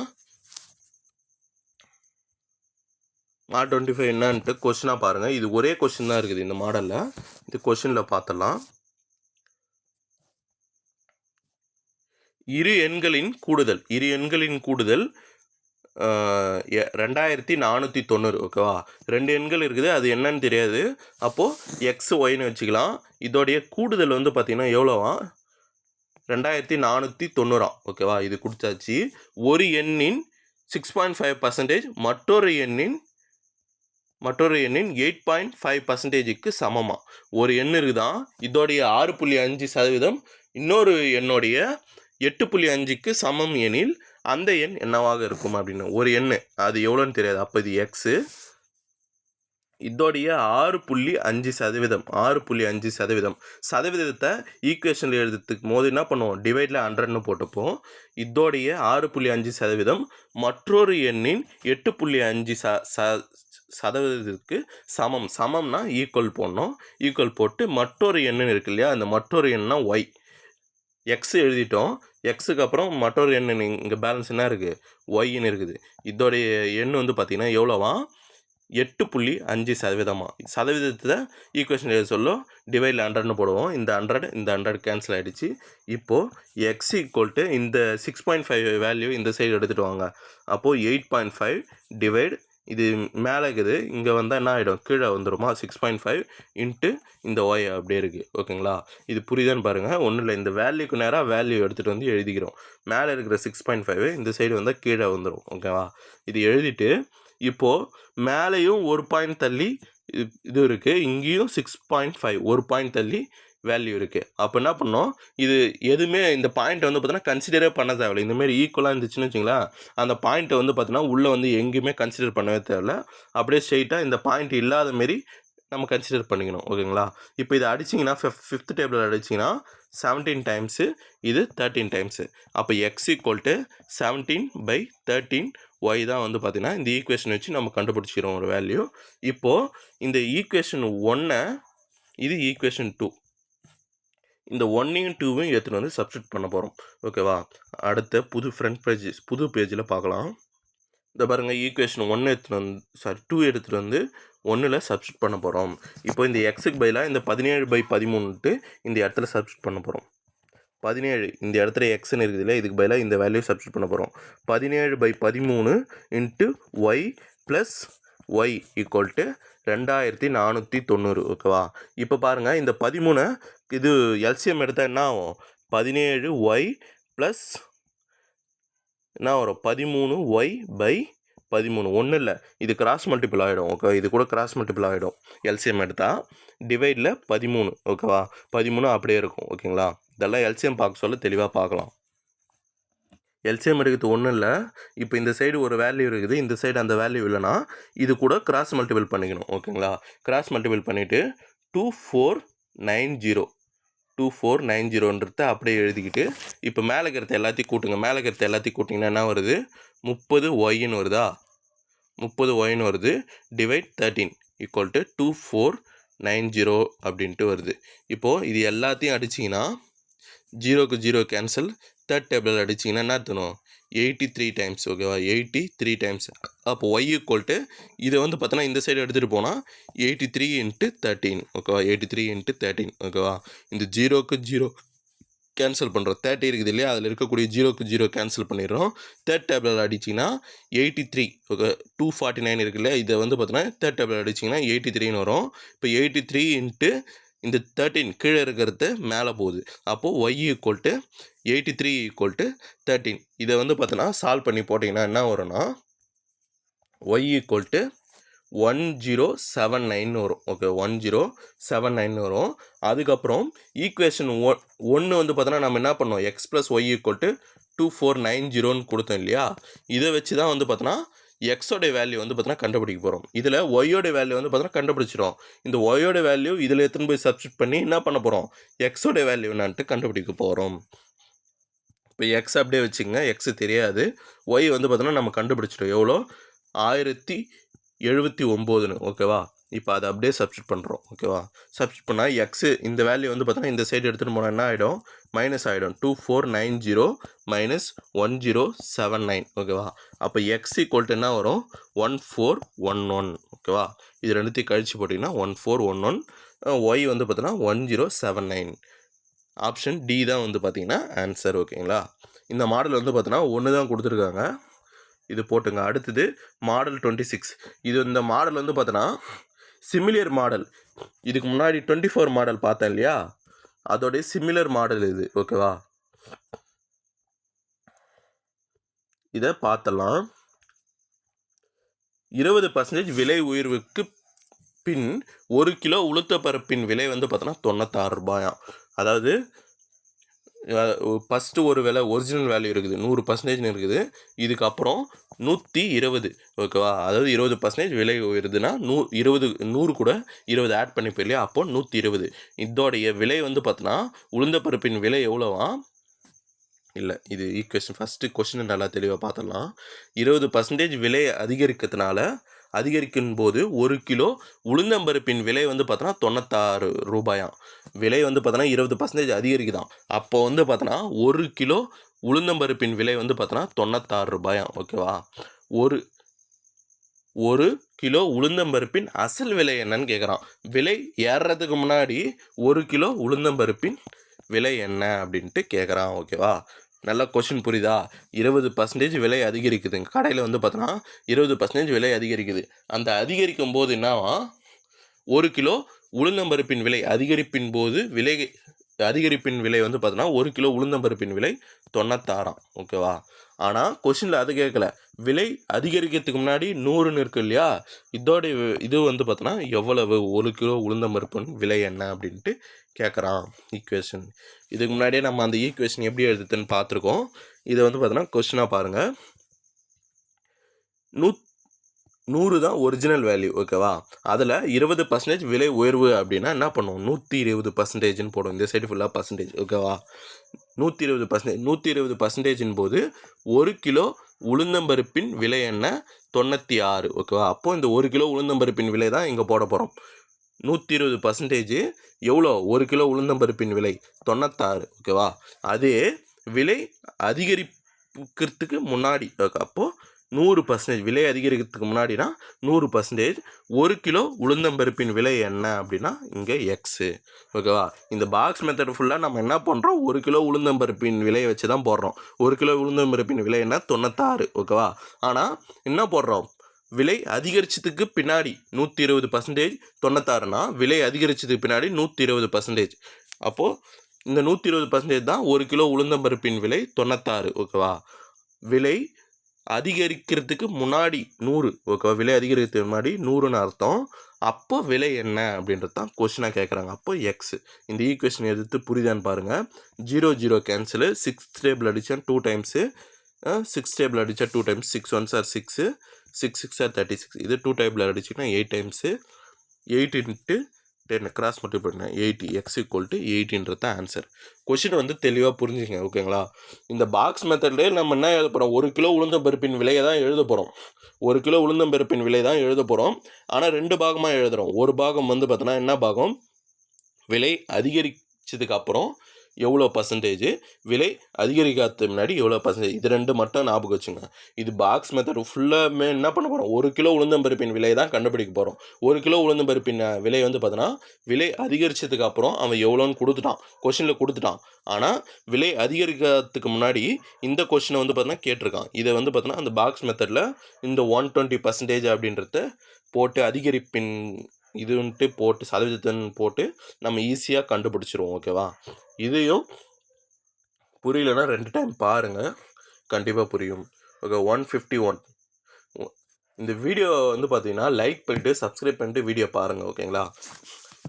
மாடல் 25 என்னான்ட்டு கொஸ்டினாக பாருங்கள். இது ஒரே கொஸ்டின் தான் இருக்குது இந்த மாடலில். இது கொஸ்டினில் பார்த்துடலாம். இரு எண்களின் கூடுதல் 2490. ஓகேவா? 2 எண்கள் இருக்குது, அது என்னன்னு தெரியாது. அப்போது எக்ஸ் ஒய்னு வச்சுக்கலாம். இதோடைய கூடுதல் வந்து பார்த்திங்கன்னா எவ்வளோவா? 2490. ஓகேவா? இது கொடுத்தாச்சு. ஒரு எண்ணின் 6.5% மற்றொரு எண்ணின் 8.5%க்கு சமமாக ஒரு எண் இருக்குதான். இதோடைய 6.5% இன்னொரு எண்ணுடைய 8.5க்கு சமம் எனில் அந்த எண் என்னவாக இருக்கும் அப்படின்னு ஒரு எண், அது எவ்வளோன்னு தெரியாது. அப்போ இது எக்ஸு. இதோடைய 6.5% சதவீதத்தை ஈக்குவேஷனில் எழுதுறதுக்கு போது என்ன பண்ணுவோம்? டிவைடில் 100ன்னு போட்டுப்போம். இதோடைய 6.5% மற்றொரு எண்ணின் 8.5% சமம்னா ஈக்குவல் போடணும். ஈக்குவல் போட்டு மற்றொரு எண்ணுன்னு இருக்கு இல்லையா? அந்த மற்றொரு எண்ணா ஒய். எக்ஸ் எழுதிட்டோம். எக்ஸுக்கு அப்புறம் மற்றொரு எண் இங்கே பேலன்ஸ் என்ன இருக்குது? ஒய்ன்னு இருக்குது. இதோடைய எண் வந்து பார்த்திங்கன்னா எவ்வளோவா? 8.5%. சதவீதத்தை ஈக்குவேஷன் எழுத சொல்ல டிவைடில் 100ன்னு போடுவோம். இந்த 100 கேன்சல் ஆகிடுச்சு. இப்போது எக்ஸ் = இந்த 6.5 வேல்யூ இந்த சைடு எடுத்துகிட்டு வாங்க. அப்போது 8.5 டிவைட் இது மேலே இருக்குது, இங்கே வந்தால் என்ன ஆகிடும்? கீழே வந்துடுமா? 6.5 × இந்த ஒய் அப்படியே இருக்குது. ஓகேங்களா? இது புரியுதான்னு பாருங்கள். ஒன்றும் இல்லை, இந்த வேல்யூக்கு நேராக வேல்யூ எடுத்துகிட்டு வந்து எழுதிக்கிறோம். மேலே இருக்கிற 6.5 இந்த சைடு வந்தால் கீழே வந்துடும். ஓகேவா? இது எழுதிட்டு இப்போது மேலேயும் ஒரு பாயிண்ட் தள்ளி இது இருக்குது, இங்கேயும் 6.5 ஒரு பாயிண்ட் தள்ளி வேல்யூ இருக்குது. அப்போ என்ன பண்ணோம்? இது எதுவுமே இந்த பாயிண்ட்டை வந்து பார்த்தோன்னா கன்சிடரே பண்ண தேவையில்லை. இந்தமாரி ஈக்குவலாக இருந்துச்சுன்னு வச்சுங்களேன், அந்த பாயிண்ட்டை வந்து பார்த்தோன்னா உள்ளே வந்து எங்கேயுமே கன்சிடர் பண்ணவே தேவையில்ல. அப்படியே ஸ்ட்ரெயிட்டாக இந்த பாயிண்ட் இல்லாத மாரி நம்ம கன்சிடர் பண்ணிக்கணும். ஓகேங்களா? இப்போ இதை அடிச்சிங்கன்னா 5th டேபிள் அடிச்சிங்கன்னா 17 டைம்ஸு, இது 13 டைம்ஸு. அப்போ எக்ஸ் = 17/13 ஒய் தான் வந்து பார்த்திங்கன்னா இந்த ஈக்குவேஷன் வச்சு நம்ம கண்டுபிடிச்சிக்கிறோம் ஒரு வேல்யூ. இப்போது இந்த ஈக்குவேஷன் 1 இது ஈக்குவேஷன் 2. இந்த 1யும் 2வையும் எடுத்துகிட்டு வந்து சப்ஸ்டியூட் பண்ண போகிறோம். ஓகேவா? அடுத்த புது பேஜில் பார்க்கலாம். இந்த பாருங்கள், ஈக்குவேஷன் 2 எடுத்துகிட்டு வந்து 1ல் சப்ஸ்டியூட் பண்ண போகிறோம். இப்போ இந்த எக்ஸுக்கு பதிலாக இந்த 17/13 இந்த இடத்துல சப்ஸ்டியூட் பண்ண போகிறோம். 17 இந்த இடத்துல எக்ஸ்ன்னு இருக்குது இல்லை, இதுக்கு பதிலாக இந்த வேல்யூ சப்ஸ்டிட் பண்ண போகிறோம். 17/13 into y plus y equal to 2490. ஓகேவா? இப்போ பாருங்கள், இந்த 13 இது எல்சிஎம் எடுத்தால் என்ன ஆகும்? 17 ஒய் ப்ளஸ் என்ன வரும்? 13 ஒய் பை 13. ஒன்றும் இல்லை, இது கிராஸ் மல்டிபிள் ஆகிடும். ஓகே, இது கூட கிராஸ் மல்டிபிள் ஆகிடும். எல்சிஎம் எடுத்தால் டிவைடில் 13. ஓகேவா? 13 அப்படியே இருக்கும். ஓகேங்களா? இதெல்லாம் எல்சிஎம் பார்க்க சொல்ல தெளிவாக பார்க்கலாம். எல்சிஎம் எடுக்கிறது ஒன்றும் இல்லை, இப்போ இந்த சைடு ஒரு வேல்யூ இருக்குது, இந்த சைடு அந்த வேல்யூ இல்லைனா இது கூட கிராஸ் மல்டிபிள் பண்ணிக்கணும். ஓகேங்களா? கிராஸ் மல்டிபிள் பண்ணிவிட்டு 2490 அப்படியே எழுதிக்கிட்டு இப்போ மேலே இருக்கிறது எல்லாத்தையும் கூட்டுங்க. மேலே இருக்கிறது எல்லாத்தையும் கூட்டிங்கன்னா என்ன வருது? 30 ஒய்ன்னு வருதா? 30 ஒய்ன்னு வருது. டிவைட் 13 ஈக்குவல் டு 2490 அப்படின்ட்டு வருது. இப்போது இது எல்லாத்தையும் அடிச்சிங்கன்னா 0க்கு 0 கேன்சல். தேர்ட் டேபிள் அடிச்சிங்கன்னா என்ன தரும்? 83 டைம்ஸ். ஓகேவா? 83 டைம்ஸ். அப்போ ஒய் ஈக்குவல் டு இதை வந்து பார்த்தோன்னா இந்த சைடு எடுத்துகிட்டு போனால் 83 × 13. ஓகேவா? 83 × 13. ஓகேவா? இந்த 0க்கு 0 கேன்சல் பண்ணுறோம். 30 இருக்குது இல்லையா, அதில் இருக்கக்கூடிய 0க்கு 0 கேன்சல் பண்ணிடுறோம். தேர்ட் டேபிள் அடிச்சிங்கன்னா 83. ஓகே, 249 இருக்குல்ல, இதை வந்து பார்த்தோன்னா தேர்ட் டேபிள் அடிச்சிங்கன்னா 83ன்னு வரும். இப்போ 83 × இந்த 13 கீழே இருக்கிறது மேலே போகுது. அப்போது ஒய் ஈக்குவல் டு 83 = 13. இதை வந்து பார்த்தோன்னா சால்வ் பண்ணி போட்டிங்கன்னா என்ன வரும்னா ஒய் ஈக்குவல் டு 1079 வரும். ஓகே, 1079 வரும். அதுக்கப்புறம் ஈக்குவேஷன் 1 வந்து பார்த்தோன்னா நம்ம என்ன பண்ணோம்? X plus y equal to 2490 கொடுத்தோம் இல்லையா, இதை வச்சு தான் வந்து பார்த்தோன்னா எக்ஸோடைய வேல்யூ வந்து பார்த்தோன்னா கண்டுபிடிக்க போகிறோம். இதில் ஒய்யோட வேல்யூ வந்து பார்த்தோன்னா கண்டுபிடிச்சிடும். இந்த ஒய்யோட வேல்யூ இதில் எடுத்துன்னு போய் சப்ஸ்டிட் பண்ணி என்ன பண்ண போகிறோம்? எக்ஸோட வேல்யூ என்னான்ட்டு கண்டுபிடிக்க போகிறோம். இப்போ எக்ஸ் அப்படியே வச்சுங்க, எக்ஸு தெரியாது. ஒய் வந்து பார்த்தோன்னா நம்ம கண்டுபிடிச்சிட்டோம். எவ்வளோ? 1079. ஓகேவா? இப்போ அதை அப்படியே சப்ஸ்டிட் பண்ணுறோம். ஓகேவா? சப்ஸ்டிட் பண்ணால் எக்ஸு இந்த வேல்யூ வந்து பார்த்தோன்னா இந்த சைடு எடுத்துகிட்டு போனால் என்ன ஆகிடும்? மைனஸ் ஆகிடும். 2490 மைனஸ் 1079. ஓகேவா? அப்போ எக்ஸ் ஈக்குவல் டு என்ன வரும்? 1411. ஓகேவா? இது ரெண்டுத்தையும் கழிச்சு போட்டிங்கன்னா 1411. ஒய் வந்து பார்த்தோன்னா 1079. ஆப்ஷன் டி தான் வந்து பார்த்தீங்கன்னா ஆன்சர். ஓகேங்களா? இந்த மாடல் வந்து பார்த்தோன்னா ஒன்று தான் கொடுத்துருக்காங்க, இது போட்டுங்க. அடுத்தது மாடல் 26. இது இந்த மாடல் வந்து பார்த்தோன்னா சிமிலியர் மாடல். இதுக்கு முன்னாடி 24 மாடல் பார்த்தேன் இல்லையா, அதோடைய சிமிலர் மாடல் இது. ஓகேவா? இதை பார்த்தலாம். 20% விலை உயர்வுக்கு பின் 1 கிலோ உளுத்தப்பருப்பின் விலை வந்து பார்த்தோன்னா 96 ரூபாயாம். அதாவது ஃபஸ்ட்டு ஒரு விலை ஒரிஜினல் வேல்யூ இருக்குது, 100% இருக்குது. இதுக்கப்புறம் 120. ஓகேவா? அதாவது 20% விலை உயருதுன்னா 100 கூட 20 ஆட் பண்ணிப்போம் இல்லையா, அப்போ 120. இதோடைய விலை வந்து பார்த்தோன்னா உளுந்தப்பருப்பின் விலை எவ்வளோவா? இல்லை, இது ஈக்குவேஷன் ஃபஸ்ட்டு கொஸ்டின் நல்லா தெளிவாக பார்த்துடலாம். 20% விலை அதிகரிக்கும் போது 1 கிலோ உளுந்தம்பருப்பின் விலை வந்து பார்த்தோன்னா 96 ரூபாயாம். விலை வந்து பார்த்தோன்னா 20% அதிகரிக்குதான். அப்போ வந்து பார்த்தோன்னா 1 கிலோ உளுந்தம்பருப்பின் விலை வந்து பார்த்தோன்னா 96 ரூபாயாம். ஓகேவா? ஒரு கிலோ உளுந்தம்பருப்பின் அசல் விலை என்னன்னு கேட்குறான். விலை ஏறுறதுக்கு முன்னாடி 1 கிலோ உளுந்தம்பருப்பின் விலை என்ன அப்படின்ட்டு கேட்குறான். ஓகேவா? நல்லா கொஷின் புரியுதா? 20% விலை அதிகரிக்குதுங்க கடையில் வந்து பார்த்தோன்னா 20% விலை அதிகரிக்குது. அந்த அதிகரிக்கும் போது என்னவா? 1 கிலோ உளுந்தம்பருப்பின் விலை அதிகரிப்பின் விலை வந்து பார்த்தோன்னா 1 கிலோ உளுந்தம்பருப்பின் விலை 96. ஓகேவா? ஆனால் கொஷினில் அது கேட்கல. விலை அதிகரிக்கிறதுக்கு முன்னாடி 100ன்னு இருக்கு இல்லையா, இதோடைய இது வந்து பார்த்தோன்னா எவ்வளவு 1 கிலோ உளுந்தம்பருப்பின் விலை என்ன அப்படின்ட்டு கேட்குறான் ஈக்குவேஷன். இதுக்கு முன்னாடியே நம்ம அந்த ஈக்குவேஷன் எப்படி எழுதுதுன்னு பார்த்துருக்கோம். இதை வந்து பார்த்தோன்னா கொஸ்டினாக பாருங்கள். 100 தான் ஒரிஜினல் வேல்யூ. ஓகேவா? அதில் 20% விலை உயர்வு அப்படின்னா என்ன பண்ணுவோம்? 120%ன்னு போடும். இந்த சைடு ஃபுல்லாக பர்சன்டேஜ். ஓகேவா? 120% போது 1 கிலோ உளுந்தம்பருப்பின் விலை என்ன? 96. ஓகேவா? அப்போது இந்த 1 கிலோ உளுந்தம்பருப்பின் விலை தான் இங்கே போட போகிறோம். 120% எவ்வளோ? 1 கிலோ உளுந்தம்பருப்பின் விலை 96. ஓகேவா? அதே விலை அதிகரிக்கிறதுக்கு முன்னாடி, ஓகே, அப்போது 100% விலை அதிகரிக்கிறதுக்கு முன்னாடினா 100%. 1 கிலோ உளுந்தம்பருப்பின் விலை என்ன அப்படின்னா இங்கே எக்ஸு. ஓகேவா? இந்த பாக்ஸ் மெத்தட் ஃபுல்லாக நம்ம என்ன பண்ணுறோம், 1 கிலோ உளுந்தம்பருப்பின் விலையை வச்சு தான் போடுறோம். 1 கிலோ உளுந்தம்பருப்பின் விலை என்ன 96. ஓகேவா? ஆனால் என்ன போடுறோம், விலை அதிகரிச்சதுக்கு பின்னாடி 120% 96னா விலை அதிகரிச்சதுக்கு பின்னாடி 120%. அப்போது இந்த 120% தான் 1 கிலோ உளுந்தம்பருப்பின் விலை 96. ஓகேவா? விலை அதிகரிக்கிறதுக்கு முன்னாடி 100. ஓகேவா? விலை அதிகரிக்கிறதுக்கு முன்னாடி 100ன்னு அர்த்தம். அப்போ விலை என்ன அப்படின்றது தான் கொஸ்டினாக கேட்குறாங்க. அப்போ எக்ஸ். இந்த ஈக்குவேஷன் எதிர்த்து புரியுதான்னு பாருங்கள். 0 0 கேன்சலு. 6 டேபிள் அடித்தா 2 டைம்ஸு. 6 டேபிள் அடித்தா 2 டைம்ஸ். 6 1s are 6, 6 6 are 36. இது 2 டேபிள் அடிச்சிங்கன்னா 8 டைம்ஸு. 8 × 10 கிராஸ் மல்டிப்ளை பண்ண 80. எக்ஸ் ஈக்குவல் டு 80ன்றது தான் ஆன்சர். கொஷின் வந்து தெளிவாக புரிஞ்சுங்க. ஓகேங்களா? இந்த பாக்ஸ் மெத்தட்லேயே நம்ம என்ன எழுத போகிறோம், 1 கிலோ உளுந்தம்பருப்பின் விலையை தான் எழுத போகிறோம். 1 கிலோ உளுந்தம்பருப்பின் விலை தான் எழுத போகிறோம். ஆனால் 2 பாகமாக எழுதுகிறோம். ஒரு பாகம் வந்து பார்த்தோன்னா என்ன பாகம், விலை அதிகரிச்சதுக்கு அப்புறம் எவ்வளோ பர்சன்டேஜ், விலை அதிகரிக்காததுக்கு முன்னாடி எவ்வளோ பர்சன்டேஜ், இது 2 மட்டும் ஞாபகம் வச்சுங்க. இது பாக்ஸ் மெத்தட் ஃபுல்லாமே என்ன பண்ண போகிறோம், 1 கிலோ உளுந்தம்பருப்பின் விலை தான் கண்டுபிடிக்க போகிறோம். 1 கிலோ உளுந்தம்பருப்பின் விலை வந்து பார்த்தோன்னா விலை அதிகரிச்சதுக்கு அப்புறம் அவன் எவ்வளோன்னு கொடுத்துட்டான், கொஷினில் கொடுத்துட்டான். ஆனால் விலை அதிகரிக்கிறதுக்கு முன்னாடி இந்த கொஷினை வந்து பார்த்தோன்னா கேட்டிருக்கான். இதை வந்து பார்த்தோன்னா அந்த பாக்ஸ் மெத்தடில் இந்த 120% அப்படின்றத போட்டு அதிகரிப்பின் இதுன்ட்டு போட்டு சதவீதத்தின்னு போட்டு நம்ம ஈஸியாக கண்டுபிடிச்சிருவோம். ஓகேவா? இதையும் புரியலன்னா 2 டைம் பாருங்கள், கண்டிப்பாக புரியும். ஓகே, 151. இந்த வீடியோ வந்து பார்த்தீங்கன்னா லைக் பண்ணிட்டு சப்ஸ்கிரைப் பண்ணிட்டு வீடியோ பாருங்கள். ஓகேங்களா?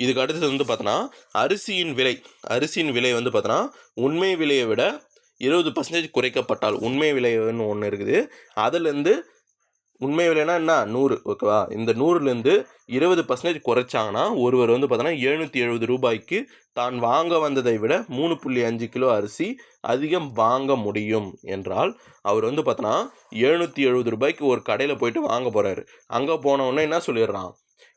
இதுக்கு அடுத்தது வந்து பார்த்தோன்னா அரிசியின் விலை வந்து பார்த்தோன்னா உண்மை விலையை விட 20% குறைக்கப்பட்டால், உண்மை விலைன்னு ஒன்று இருக்குது, அதுலேருந்து உண்மை விலைனா என்ன 100. ஓகேவா? இந்த 100லேருந்து 20% குறைச்சாங்கன்னா ஒருவர் வந்து பார்த்தோன்னா 770 ரூபாய்க்கு தான் வாங்க வந்ததை விட 3.5 கிலோ அரிசி அதிகம் வாங்க முடியும் என்றால், அவர் வந்து பார்த்தோன்னா 770 ரூபாய்க்கு ஒரு கடையில் போயிட்டு வாங்க போகிறாரு. அங்கே போனவுடனே என்ன சொல்லிடுறான்,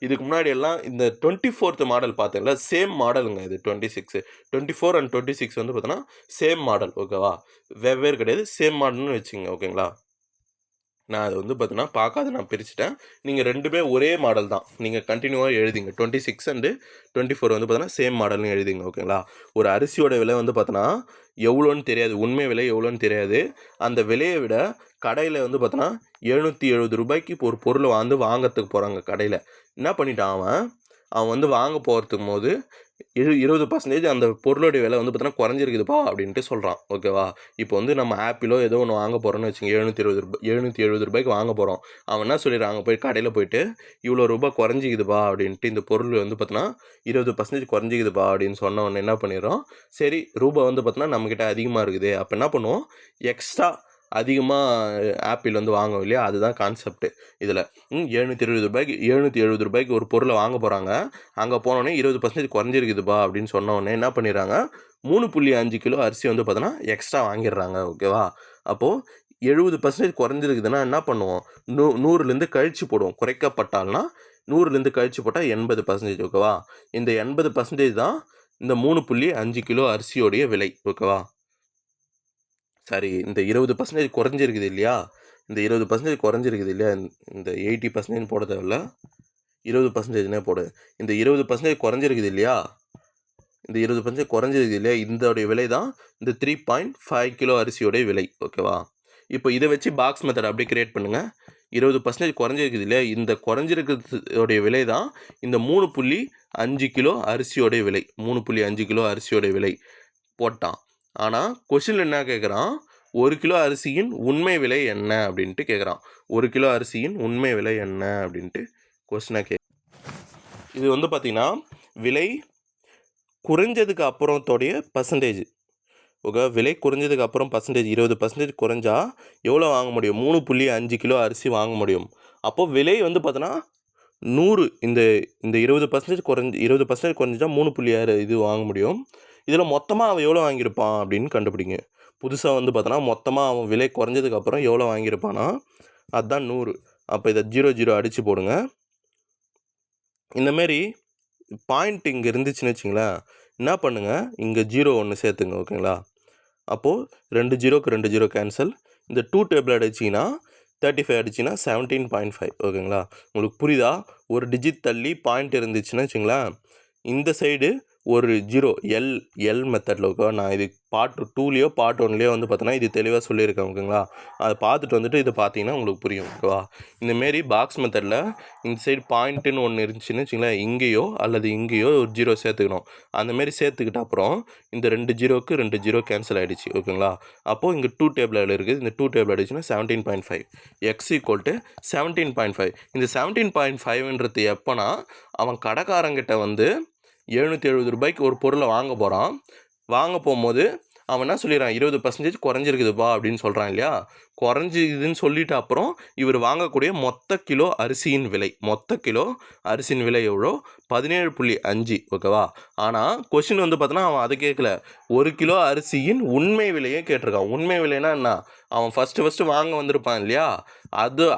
இதுக்கு முன்னாடி எல்லாம் இந்த 24th மாடல் பார்த்தீங்களா, சேம் மாடலுங்க. இது 26, 24 and 26 வந்து பார்த்தோன்னா சேம் மாடல். ஓகேவா? வெவ்வேறு கிடையாது, சேம் மாடல்னு வச்சுங்க. ஓகேங்களா? நான் அது வந்து பார்த்தீங்கன்னா பார்க்காத நான் பிரிச்சுட்டேன். நீங்கள் 2மே ஒரே மாடல் தான். நீங்கள் கண்டினியூவாக எழுதிங்க. 26 and 24 வந்து பார்த்தீங்கன்னா சேம் மாடல்னு எழுதிங்க. ஓகேங்களா? ஒரு அரிசியோட விலை வந்து பார்த்தோன்னா எவ்வளோன்னு தெரியாது, உண்மை விலை எவ்வளோன்னு தெரியாது. அந்த விலையை விட கடையில் வந்து பார்த்தோன்னா 770 ரூபாய்க்கு ஒரு பொருளை வாங்கிறதுக்கு போகிறாங்க கடையில். என்ன பண்ணிட்டான் அவன் வந்து வாங்க போகிறதுக்கு போது 20% அந்த பொருளுடைய விலை வந்து பார்த்தோன்னா குறைஞ்சிருக்குதுப்பா அப்படின்ட்டு சொல்கிறான். ஓகேவா? இப்போ வந்து நம்ம ஆப்பிளோ ஏதோ ஒன்று வாங்க போகிறோன்னு வச்சுங்க, 770 ரூபாய்க்கு வாங்க போகிறோம். அவன் என்ன சொல்லிடுறான், அங்கே போய் கடையில் போயிட்டு இவ்வளோ ரூபாய் குறைஞ்சிக்குதுப்பா அப்படின்ட்டு, இந்த பொருள் வந்து பார்த்தோன்னா 20% குறைஞ்சிக்குதுப்பா அப்படின்னு சொன்ன உடனே என்ன பண்ணிடுறோம், சரி ரூபாய் வந்து பார்த்தோன்னா நம்மக்கிட்ட அதிகமாக இருக்குது, அப்போ என்ன பண்ணுவோம், எக்ஸ்ட்ரா அதிகமாக ஆப்பிள் வந்து வாங்கும் இல்லையா, அதுதான் கான்செப்ட்டு இதில். 770 ரூபாய்க்கு ஒரு பொருளை வாங்க போகிறாங்க. அங்கே போனோடனே 20% குறைஞ்சிருக்குதுப்பா அப்படின்னு சொன்னோடனே என்ன பண்ணிடுறாங்க, 3.5 கிலோ அரிசி வந்து பார்த்தோன்னா எக்ஸ்ட்ரா வாங்கிடுறாங்க. ஓகேவா? அப்போது 70% குறைஞ்சிருக்குதுன்னா என்ன பண்ணுவோம், 100லேருந்து கழிச்சு போடுவோம். குறைக்கப்பட்டால்னா 100லேருந்து கழிச்சு போட்டால் 80%. ஓகேவா? இந்த 80% தான் இந்த 3.5 கிலோ அரிசியோடைய விலை. ஓகேவா? சரி, இந்த 20% குறைஞ்சிருக்குது இல்லையா, இந்த 20% குறைஞ்சிருக்குது இல்லையா, இந்த 80% போட தேவையில்ல, 20%னே போடு. இந்த 20% குறைஞ்சிருக்குது இல்லையா, இந்த 20% குறைஞ்சிருக்குது இல்லையா, இதோடைய விலை தான் இந்த 3.5 கிலோ அரிசியோடைய விலை. ஓகேவா? இப்போ இதை வச்சு பாக்ஸ் மெத்தட் அப்படியே கிரியேட் பண்ணுங்கள். 20% குறைஞ்சிருக்குது இல்லையா, இந்த குறைஞ்சிருக்கிறதோடைய விலை தான் இந்த 3.5 கிலோ அரிசியோடைய விலை. 3.5 கிலோ அரிசியோடைய விலை போட்டான். ஆனால் கொஷினில் என்ன கேட்குறான், 1 கிலோ அரிசியின் உண்மை விலை என்ன அப்படின்ட்டு கேட்குறான். 1 கிலோ அரிசியின் உண்மை விலை என்ன அப்படின்ட்டு கொஸ்டினாக இது வந்து பார்த்திங்கன்னா விலை குறைஞ்சதுக்கு அப்புறத்தோடைய பர்சன்டேஜ். ஓகே, விலை குறைஞ்சதுக்கு அப்புறம் பர்சன்டேஜ் 20% குறைஞ்சா எவ்வளோ வாங்க முடியும், 3.5 கிலோ அரிசி வாங்க முடியும். அப்போது விலை வந்து பார்த்தோன்னா 100, இந்த 20% 20% குறைஞ்சா 3.6 இது வாங்க முடியும். இதில் மொத்தமாக அவன் எவ்வளோ வாங்கியிருப்பான் அப்படின்னு கண்டுபிடிங்க. புதுசாக வந்து பார்த்தோன்னா மொத்தமாக அவன் விலை குறைஞ்சதுக்கப்புறம் எவ்வளோ வாங்கியிருப்பானா, அதுதான் 100. அப்போ இதை 0 0 அடித்து போடுங்க. இந்தமாரி பாயிண்ட் இங்கே இருந்துச்சுன்னு வச்சிங்களேன், என்ன பண்ணுங்கள், இங்கே 0 ஒன்று சேர்த்துங்க. ஓகேங்களா? அப்போது 2 0க்கு 2 0 கேன்சல். இந்த 2 டேபிள் அடிச்சிங்கன்னா 35 அடிச்சிங்கன்னா 17.5 ஓகேங்களா. உங்களுக்கு புரியுதா? ஒரு டிஜிட் தள்ளி பாயிண்ட் இருந்துச்சுன்னு வச்சுங்களேன், இந்த சைடு ஒரு 0 எல் மெத்தடில் ஓகேவா. நான் இது பார்ட் 2லேயோ பார்ட் 1லேயோ வந்து பார்த்தோன்னா இது தெளிவாக சொல்லியிருக்கேன் ஓகேங்களா. அதை பார்த்துட்டு வந்துட்டு இது பார்த்தீங்கன்னா உங்களுக்கு புரியும் ஓகேவா. இந்தமாரி பாக்ஸ் மெத்தடில் இந்த சைடு பாயிண்ட்டுன்னு ஒன்று இருந்துச்சுன்னு வச்சுங்களேன், இங்கேயோ அல்லது இங்கேயோ ஒரு 0 சேர்த்துக்கணும். அந்தமாரி சேர்த்துக்கிட்ட அப்புறம் இந்த 2 0க்கு 2 0 கேன்சல் ஆகிடுச்சு ஓகேங்களா. அப்போது இங்கே 2 டேபிள் இருக்குது. இந்த 2 டேபிள் ஆகிடுச்சுன்னா 17.5 எக்ஸ் ஈக்குவல் டு 17.5. இந்த 17.5ன்றது எப்போனா அவன் கடைக்காரங்கிட்ட வந்து 770 ரூபாய்க்கு ஒரு பொருளை வாங்க போகிறான். வாங்க போகும்போது அவன் என்ன சொல்லிடுறான், 20% குறைஞ்சிருக்குதுப்பா அப்படின்னு சொல்கிறான் இல்லையா. குறைஞ்சிதுன்னு சொல்லிட்டு அப்புறம் இவர் வாங்கக்கூடிய மொத்த கிலோ அரிசியின் விலை எவ்வளோ? 17.5 ஓகேவா. ஆனால் கொஷின் வந்து பார்த்தோன்னா அவன் அதை கேட்கல, 1 கிலோ அரிசியின் உண்மை விலையே கேட்டிருக்கான். உண்மை விலைன்னா என்ன, அவன் ஃபஸ்ட்டு வாங்க வந்திருப்பான் இல்லையா,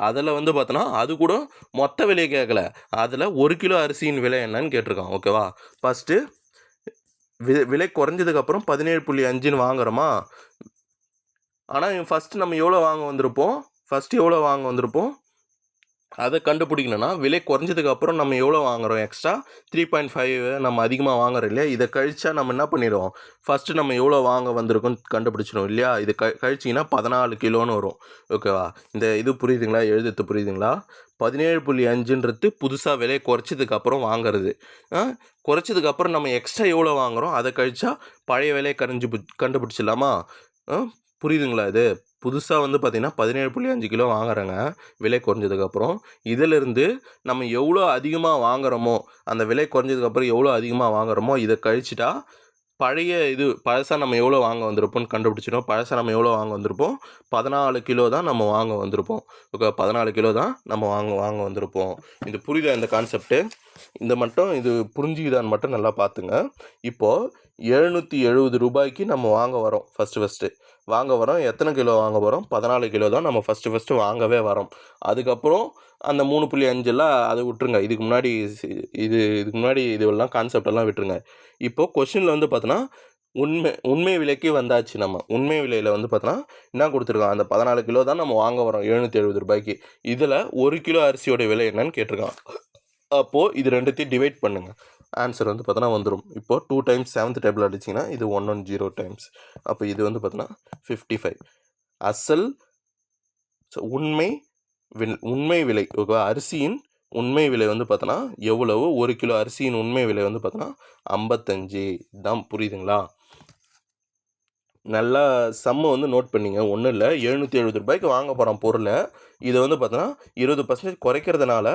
அதில் வந்து பார்த்தோன்னா அது கூட மொத்த விலையை கேட்கல, அதில் 1 கிலோ அரிசியின் விலை என்னன்னு கேட்டிருக்கான் ஓகேவா. ஃபஸ்ட்டு விலை குறைஞ்சதுக்கப்புறம் 17.5ன்னு வாங்குறோமா. ஆனால் ஃபஸ்ட்டு நம்ம எவ்வளோ வாங்க வந்திருப்போம் அதை கண்டுபிடிக்கணும்னா விலை குறைஞ்சதுக்கப்புறம் நம்ம எவ்வளோ வாங்குகிறோம், எக்ஸ்ட்ரா 3.5 நம்ம அதிகமாக வாங்குறோம் இல்லையா. இதை கழிச்சா நம்ம என்ன பண்ணிடுவோம், ஃபஸ்ட்டு நம்ம எவ்வளோ வாங்க வந்திருக்கோன்னு கண்டுபிடிச்சிடும் இல்லையா. இது கழிச்சிங்கன்னா 14 கிலோன்னு வரும் ஓகேவா. இந்த இது புரியுதுங்களா, எழுதுறது புரியுதுங்களா. 17.5ன்றது புதுசாக விலை குறைச்சதுக்கப்புறம் வாங்குறது. குறைச்சதுக்கப்புறம் நம்ம எக்ஸ்ட்ரா எவ்வளோ வாங்குகிறோம் அதை கழிச்சா பழைய விலையை கண்டுபிடிச்சிடலாமா. புரியுதுங்களா. இது புதுசாக வந்து பார்த்திங்கன்னா 17.5 கிலோ வாங்குறாங்க விலை குறைஞ்சதுக்கப்புறம். இதிலிருந்து நம்ம எவ்வளோ அதிகமாக வாங்குகிறோமோ, அந்த விலை குறைஞ்சதுக்கப்புறம் எவ்வளோ அதிகமாக வாங்குகிறோமோ இதை கழிச்சிட்டா பழசாக நம்ம எவ்வளோ வாங்க வந்திருப்போம்னு கண்டுபிடிச்சிடும். பழசாக நம்ம எவ்வளோ வாங்க வந்திருப்போம், 14 கிலோ தான் நம்ம வாங்க வந்திருப்போம் ஓகே. 14 கிலோ தான் நம்ம வாங்க வந்திருப்போம். இது புரியுதா இந்த கான்செப்ட்டு? இது புரிஞ்சுக்குதான்னு மட்டும் நல்லா பார்த்துங்க. இப்போது 770 ரூபாய்க்கு நம்ம வாங்க வரோம். ஃபஸ்ட்டு வாங்க வரோம். எத்தனை கிலோ வாங்க வரோம், 14 கிலோ தான் நம்ம ஃபஸ்ட்டு வாங்கவே வரோம். அதுக்கப்புறம் அந்த 3.5 அதை விட்டுருங்க. இதுக்கு முன்னாடி இதெல்லாம் கான்செப்டெல்லாம் விட்டுருங்க. இப்போது கொஷினில் வந்து பார்த்தோன்னா உண்மை விலைக்கு வந்தாச்சு. நம்ம உண்மை விலையில் வந்து பார்த்தோன்னா என்ன கொடுத்துருக்கான், அந்த 14 கிலோ தான் நம்ம வாங்க வரோம் 770 ரூபாய்க்கு. இதில் 1 கிலோ அரிசியோட விலை என்னன்னு கேட்டிருக்கான். அப்போது இது ரெண்டுத்தையும் டிவைட் பண்ணுங்கள், ஆன்சர் வந்து பார்த்தோன்னா வந்துடும். இப்போது 2 டைம்ஸ் 7th டேபிள் அடிச்சிங்கன்னா இது 110 டைம்ஸ். அப்போ இது வந்து பார்த்தோன்னா 55. அசல் உண்மை விலை ஓகே. அரிசியின் உண்மை விலை வந்து பார்த்தோன்னா எவ்வளவு, 1 கிலோ அரிசியின் உண்மை விலை வந்து பார்த்தோன்னா 55 தான். புரியுதுங்களா. நல்லா சம்மை வந்து நோட் பண்ணிங்க. ஒன்றும் இல்லை, 770 ரூபாய்க்கு வாங்க போகிறான் பொருளை. இதை வந்து பார்த்தோன்னா 20% குறைக்கிறதுனால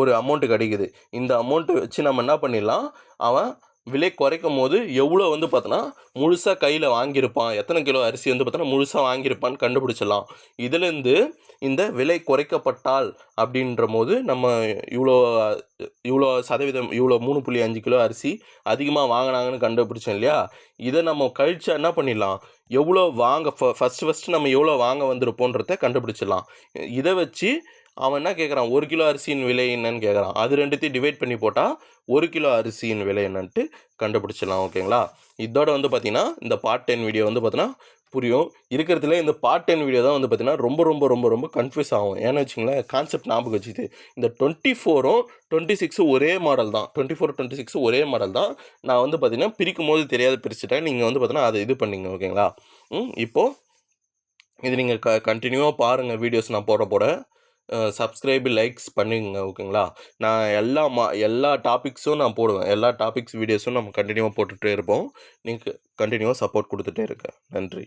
ஒரு அமௌண்ட்டு கிடைக்குது. இந்த அமௌண்ட்டு வச்சு நம்ம என்ன பண்ணிடலாம், அவன் விலை குறைக்கும் போது எவ்வளோ வந்து பார்த்தோன்னா முழுசாக கையில் வாங்கியிருப்பான், எத்தனை கிலோ அரிசி வந்து பார்த்தோன்னா முழுசாக வாங்கியிருப்பான்னு கண்டுபிடிச்சிடலாம். இதுலேருந்து இந்த விலை குறைக்கப்பட்டால் அப்படின்ற போது நம்ம இவ்வளோ சதவீதம், இவ்வளோ 3.5 கிலோ அரிசி அதிகமாக வாங்கினாங்கன்னு கண்டுபிடிச்சோம் இல்லையா. இதை நம்ம கழிச்சா என்ன பண்ணிடலாம், எவ்வளோ ஃபஸ்ட்டு நம்ம எவ்வளோ வாங்க வந்திருப்போன்றத கண்டுபிடிச்சிடலாம். இதை வச்சு அவன் என்ன கேட்குறான், 1 கிலோ அரிசியின் விலை என்னன்னு கேட்குறான். அது ரெண்டுத்தையும் டிவைட் பண்ணி போட்டால் 1 கிலோ அரிசியின் விலை என்னன்ட்டு கண்டுபிடிச்சிடலாம் ஓகேங்களா. இதோட வந்து பார்த்திங்கன்னா இந்த பார்ட் 10 வீடியோ வந்து பார்த்தீங்கன்னா புரியும். இருக்கிறதுல இந்த பார்ட் 10 வீடியோ தான் வந்து பார்த்திங்கன்னா ரொம்ப ரொம்ப ரொம்ப ரொம்ப கன்ஃபியூஸ் ஆகும். ஏன்னு வச்சுங்களேன், கான்செப்ட் ஞாபகம் வச்சுது. இந்த 24ம் 26 ஒரே மாடல் தான். 24 26 ஒரே மாடல் தான். நான் வந்து பார்த்திங்கன்னா பிரிக்கும் போது தெரியாத பிரிச்சுட்டேன். நீங்கள் வந்து பார்த்தீங்கன்னா அதை இது பண்ணிங்க ஓகேங்களா. இப்போது இது நீங்கள் கண்டினியூவாக பாருங்கள் வீடியோஸ் நான் போட சப்ஸ்கிரைபு லைக்ஸ் பண்ணுங்க ஓகேங்களா. நான் எல்லா டாபிக்ஸும் நான் போடுவேன். எல்லா டாபிக்ஸ் வீடியோஸும் நம்ம கண்டினியூவாக போட்டுகிட்டே இருப்போம். நீங்கள் கண்டினியூவாக சப்போர்ட் கொடுத்துட்டே இருங்க. நன்றி.